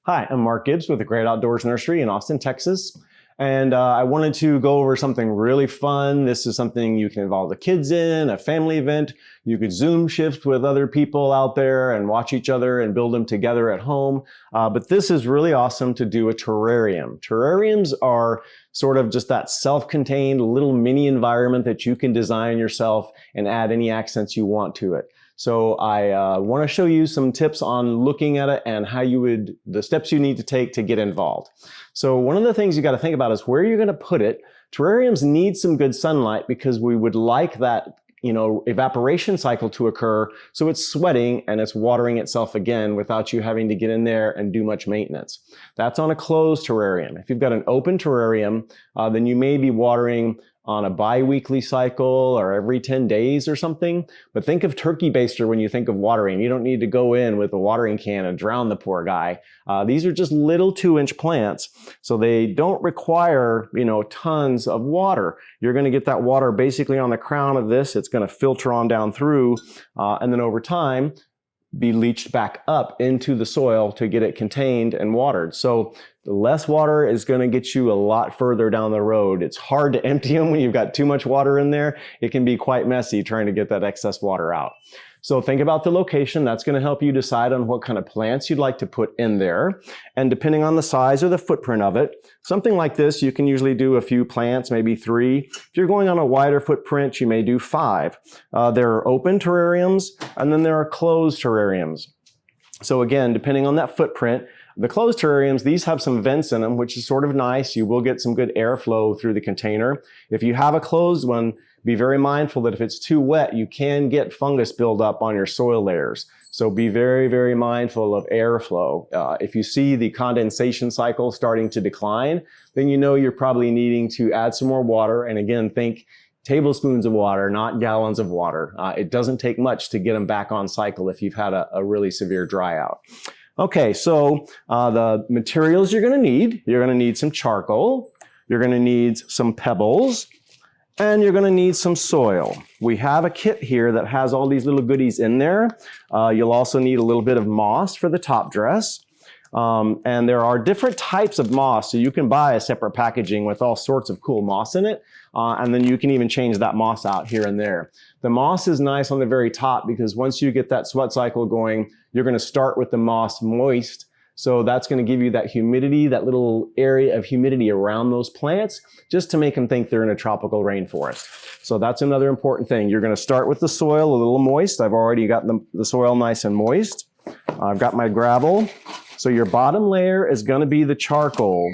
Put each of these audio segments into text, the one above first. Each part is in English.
Hi, I'm Mark Gibbs with the Great Outdoors Nursery in Austin, Texas. And I wanted to go over something really fun. This is something you can involve the kids in, a family event. You could Zoom shift with other people out there and watch each other and build them together at home. But this is really awesome to do a terrarium. Terrariums are sort of just that self-contained little mini environment that you can design yourself and add any accents you want to it. So I want to show you some tips on looking at it and the steps you need to take to get involved. So one of the things you got to think about is where you're going to put it. Terrariums need some good sunlight because we would like that, evaporation cycle to occur so it's sweating and it's watering itself again without you having to get in there and do much maintenance. That's on a closed terrarium. If you've got an open terrarium, then you may be watering on a bi-weekly cycle or every 10 days or something. But think of turkey baster when you think of watering. You don't need to go in with a watering can and drown the poor guy. These are just little 2-inch plants, so they don't require, tons of water. You're going to get that water basically on the crown of this. It's going to filter on down through, and then over time, be leached back up into the soil to get it contained and watered. So the less water is going to get you a lot further down the road. It's hard to empty them when you've got too much water in there. It can be quite messy trying to get that excess water out. So think about the location. That's going to help you decide on what kind of plants you'd like to put in there. And depending on the size or the footprint of it, something like this, you can usually do a few plants, maybe 3. If you're going on a wider footprint, you may do 5. There are open terrariums, and then there are closed terrariums. So again, depending on that footprint, the closed terrariums, these have some vents in them, which is sort of nice. You will get some good airflow through the container. If you have a closed one, be very mindful that if it's too wet, you can get fungus buildup on your soil layers. So be very, very mindful of airflow. If you see the condensation cycle starting to decline, then you know you're probably needing to add some more water. And again, think tablespoons of water, not gallons of water. It doesn't take much to get them back on cycle if you've had a really severe dry out. Okay, so the materials you're going to need some charcoal, you're going to need some pebbles, and you're going to need some soil. We have a kit here that has all these little goodies in there. You'll also need a little bit of moss for the top dress. And there are different types of moss, so you can buy a separate packaging with all sorts of cool moss in it, and then you can even change that moss out here and there. The moss is nice on the very top because once you get that sweat cycle going, you're going to start with the moss moist. So that's going to give you that humidity, that little area of humidity around those plants, just to make them think they're in a tropical rainforest. So that's another important thing. You're going to start with the soil a little moist. I've already got the soil nice and moist. I've got my gravel. So your bottom layer is going to be the charcoal.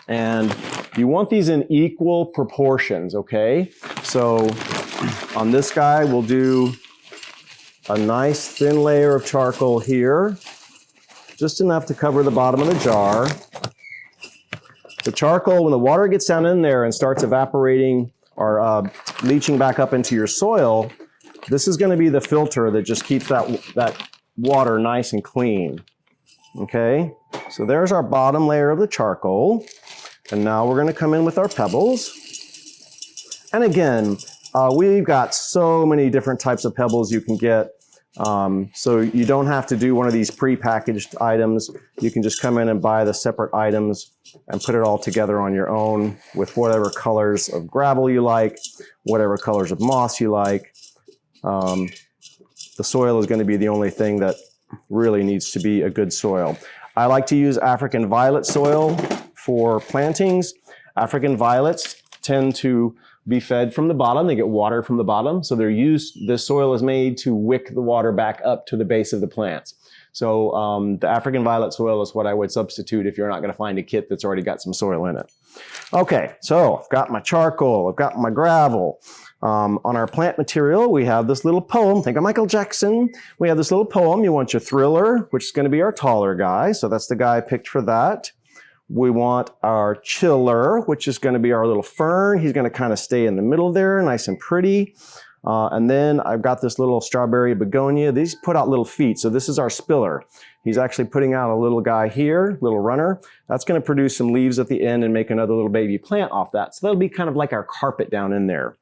And you want these in equal proportions, okay? So on this guy, we'll do a nice thin layer of charcoal here. Just enough to cover the bottom of the jar. The charcoal, when the water gets down in there and starts evaporating or leaching back up into your soil, this is going to be the filter that just keeps that water nice and clean. Okay, so there's our bottom layer of the charcoal. And now we're going to come in with our pebbles. And again, we've got so many different types of pebbles you can get. So you don't have to do one of these pre-packaged items. You can just come in and buy the separate items and put it all together on your own with whatever colors of gravel you like, whatever colors of moss you like. The soil is going to be the only thing that really needs to be a good soil. I like to use African violet soil for plantings. African violets tend to be fed from the bottom. They get water from the bottom. So this soil is made to wick the water back up to the base of the plants. So the African violet soil is what I would substitute if you're not going to find a kit that's already got some soil in it. Okay, so I've got my charcoal, I've got my gravel. On our plant material, we have this little poem. Think of Michael Jackson. We have this little poem. You want your thriller, which is going to be our taller guy. So that's the guy I picked for that. We want our chiller, which is going to be our little fern. He's going to kind of stay in the middle there, nice and pretty. And then I've got this little strawberry begonia. These put out little feet. So this is our spiller. He's actually putting out a little guy here, little runner. That's going to produce some leaves at the end and make another little baby plant off that. So that'll be kind of like our carpet down in there.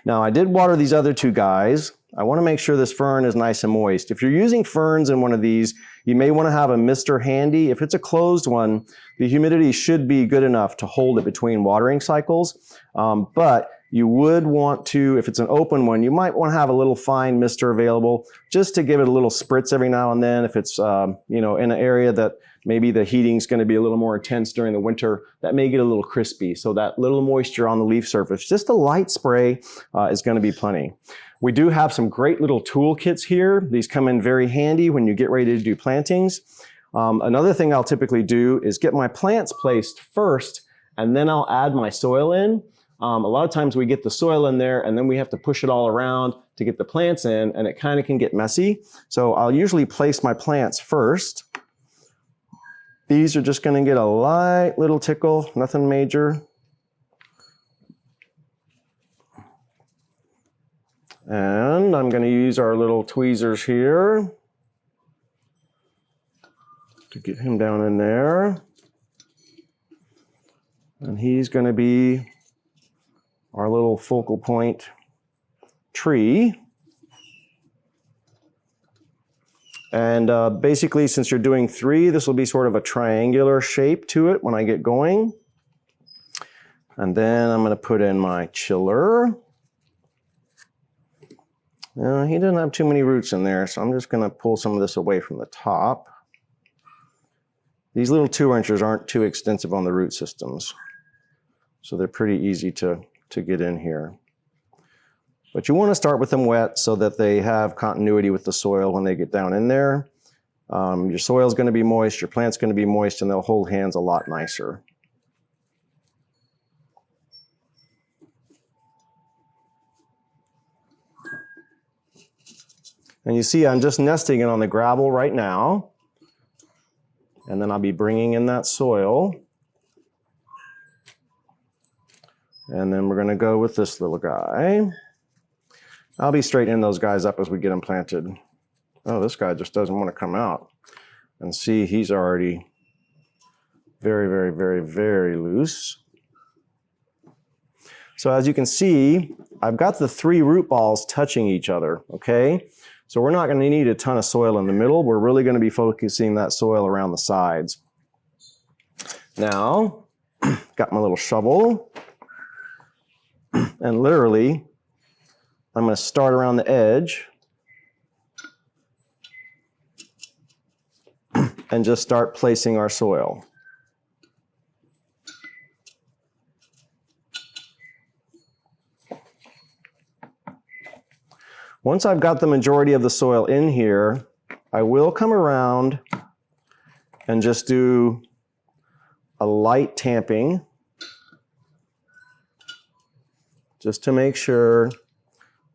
Now I did water these other two guys. I want to make sure this fern is nice and moist. If you're using ferns in one of these, you may want to have a mister handy. If it's a closed one, the humidity should be good enough to hold it between watering cycles. But you would want to, if it's an open one, you might want to have a little fine mister available just to give it a little spritz every now and then. If it's you know, in an area that maybe the heating is going to be a little more intense during the winter, that may get a little crispy. So that little moisture on the leaf surface, just a light spray is going to be plenty. We do have some great little toolkits here. These come in very handy when you get ready to do plantings. Another thing I'll typically do is get my plants placed first, and then I'll add my soil in. A lot of times we get the soil in there and then we have to push it all around to get the plants in, and it kind of can get messy. So I'll usually place my plants first. These are just going to get a light little tickle, nothing major. And I'm going to use our little tweezers here to get him down in there. And he's going to be our little focal point tree. And basically, since you're doing 3, this will be sort of a triangular shape to it when I get going. And then I'm going to put in my chiller. He doesn't have too many roots in there, so I'm just going to pull some of this away from the top. These little 2-inchers aren't too extensive on the root systems, so they're pretty easy to get in here. But you want to start with them wet so that they have continuity with the soil when they get down in there. Your soil is going to be moist, your plant's going to be moist, and they'll hold hands a lot nicer. And you see I'm just nesting it on the gravel right now. And then I'll be bringing in that soil. And then we're going to go with this little guy. I'll be straightening those guys up as we get them planted. Oh, this guy just doesn't want to come out. And see, he's already very, very, very, very loose. So as you can see, I've got the 3 root balls touching each other, okay? So we're not going to need a ton of soil in the middle. We're really going to be focusing that soil around the sides. Now, got my little shovel. And literally, I'm going to start around the edge and just start placing our soil. Once I've got the majority of the soil in here, I will come around and just do a light tamping just to make sure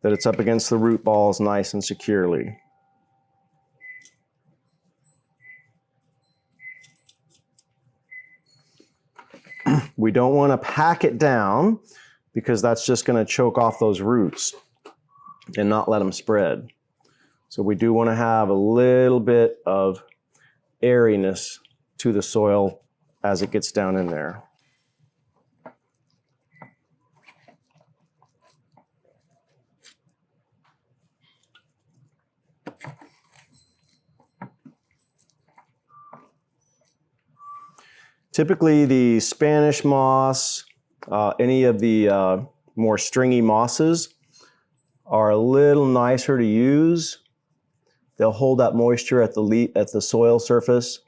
that it's up against the root balls nice and securely. We don't want to pack it down because that's just going to choke off those roots and not let them spread. So we do want to have a little bit of airiness to the soil as it gets down in there. Typically the Spanish moss, any of the more stringy mosses are a little nicer to use. They'll hold that moisture at the soil surface,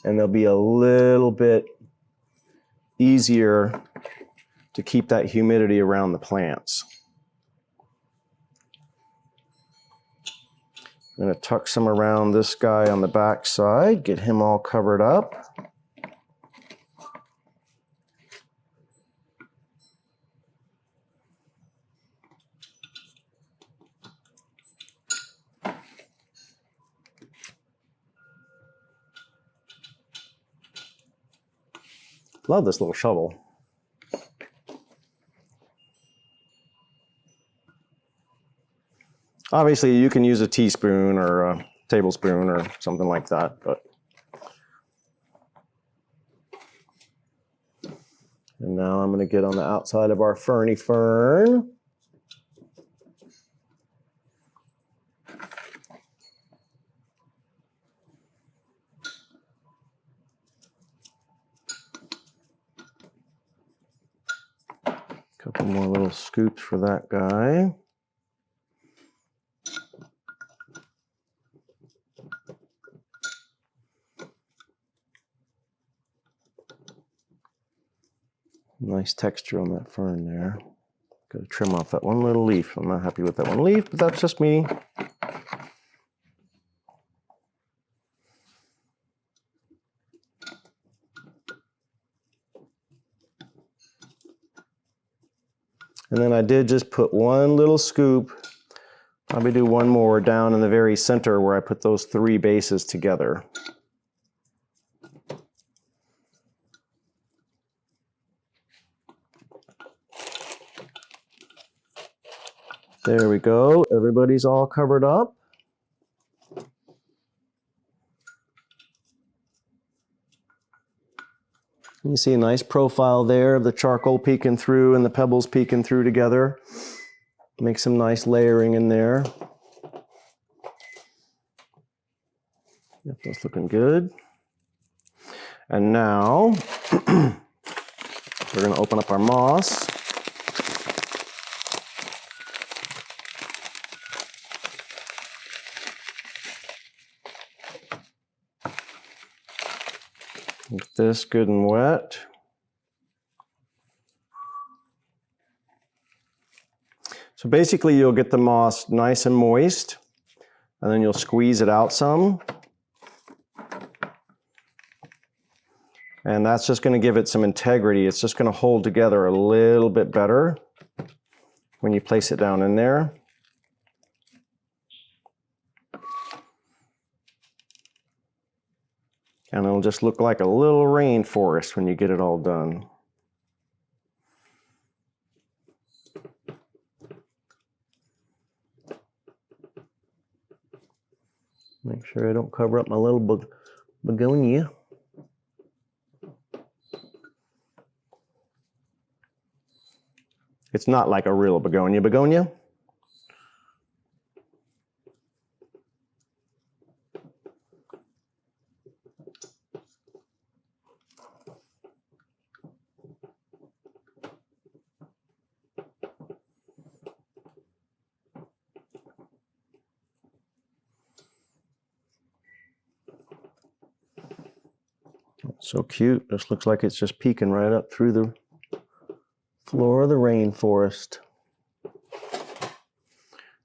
and they'll be a little bit easier to keep that humidity around the plants. I'm going to tuck some around this guy on the back side, get him all covered up. Love this little shovel. Obviously, you can use a teaspoon or a tablespoon or something like that, but. And now I'm going to get on the outside of our ferny fern. couple more little scoops for that guy. Nice texture on that fern there. Got to trim off that one little leaf. I'm not happy with that one leaf, but that's just me. And then I did just put one little scoop, probably do one more down in the very center where I put those 3 bases together. There we go. Everybody's all covered up. You see a nice profile there of the charcoal peeking through and the pebbles peeking through together. Make some nice layering in there. Yep, that's looking good. And now we're going to open up our moss. Get this good and wet. So basically you'll get the moss nice and moist, and then you'll squeeze it out some. And that's just going to give it some integrity. It's just going to hold together a little bit better when you place it down in there. And it'll just look like a little rainforest when you get it all done. Make sure I don't cover up my little begonia. It's not like a real begonia. So cute. This looks like it's just peeking right up through the floor of the rainforest.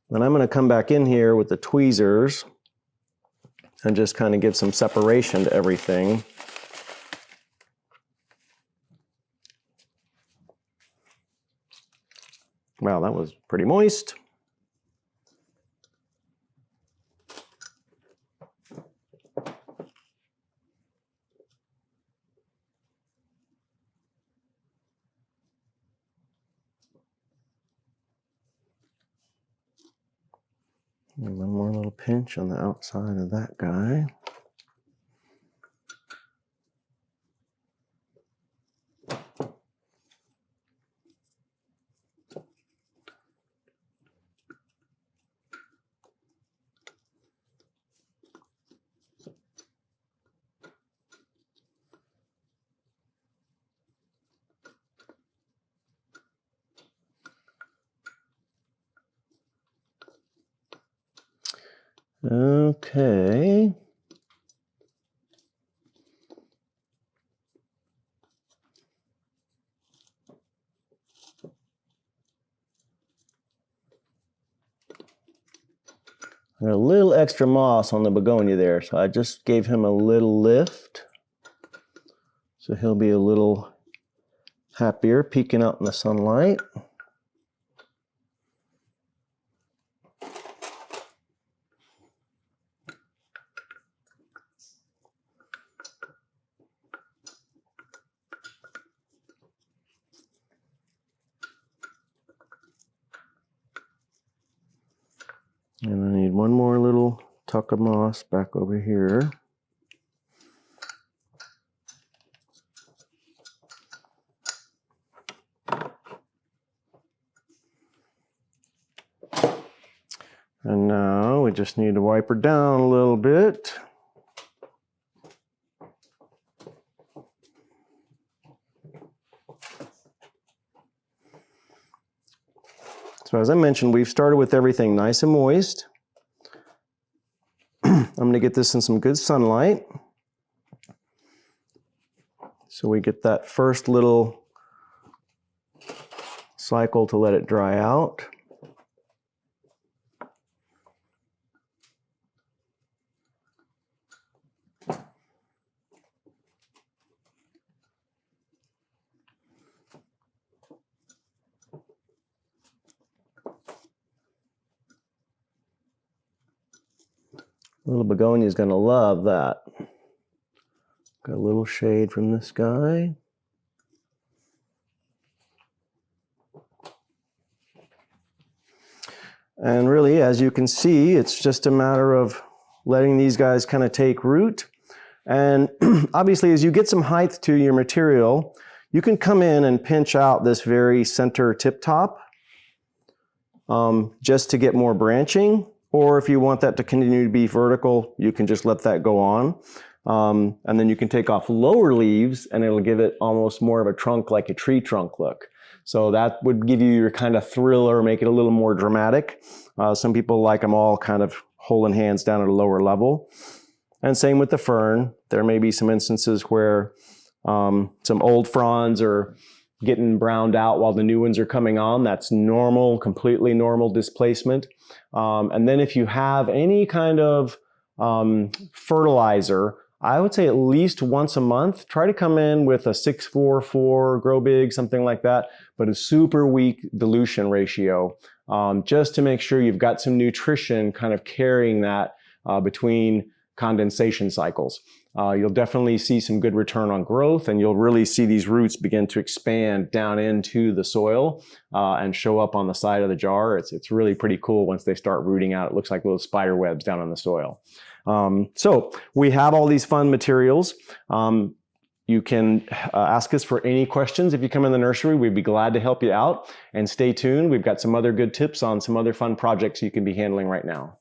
Then I'm going to come back in here with the tweezers and just kind of give some separation to everything. Wow, that was pretty moist. And one more little pinch on the outside of that guy. Okay. I got a little extra moss on the begonia there, so I just gave him a little lift. So he'll be a little happier peeking out in the sunlight. And I need one more little tuck of moss back over here. And now we just need to wipe her down a little bit. So as I mentioned, we've started with everything nice and moist. I'm going to get this in some good sunlight. So we get that first little cycle to let it dry out. Little begonia is going to love that. Got a little shade from this guy. And really, as you can see, it's just a matter of letting these guys kind of take root. And obviously, as you get some height to your material, you can come in and pinch out this very center tip top just to get more branching. Or if you want that to continue to be vertical, you can just let that go on. And then you can take off lower leaves and it'll give it almost more of a trunk, like a tree trunk look. So that would give you your kind of thriller, make it a little more dramatic. Some people like them all kind of holding hands down at a lower level. And same with the fern. There may be some instances where some old fronds are getting browned out while the new ones are coming on. That's normal, completely normal displacement. And then if you have any kind of fertilizer, I would say at least once a month, try to come in with a 6-4-4, grow big, something like that, but a super weak dilution ratio, just to make sure you've got some nutrition kind of carrying that between condensation cycles. You'll definitely see some good return on growth, and you'll really see these roots begin to expand down into the soil and show up on the side of the jar. It's really pretty cool once they start rooting out. It looks like little spider webs down on the soil. So we have all these fun materials. You can ask us for any questions if you come in the nursery. We'd be glad to help you out. And stay tuned. We've got some other good tips on some other fun projects you can be handling right now.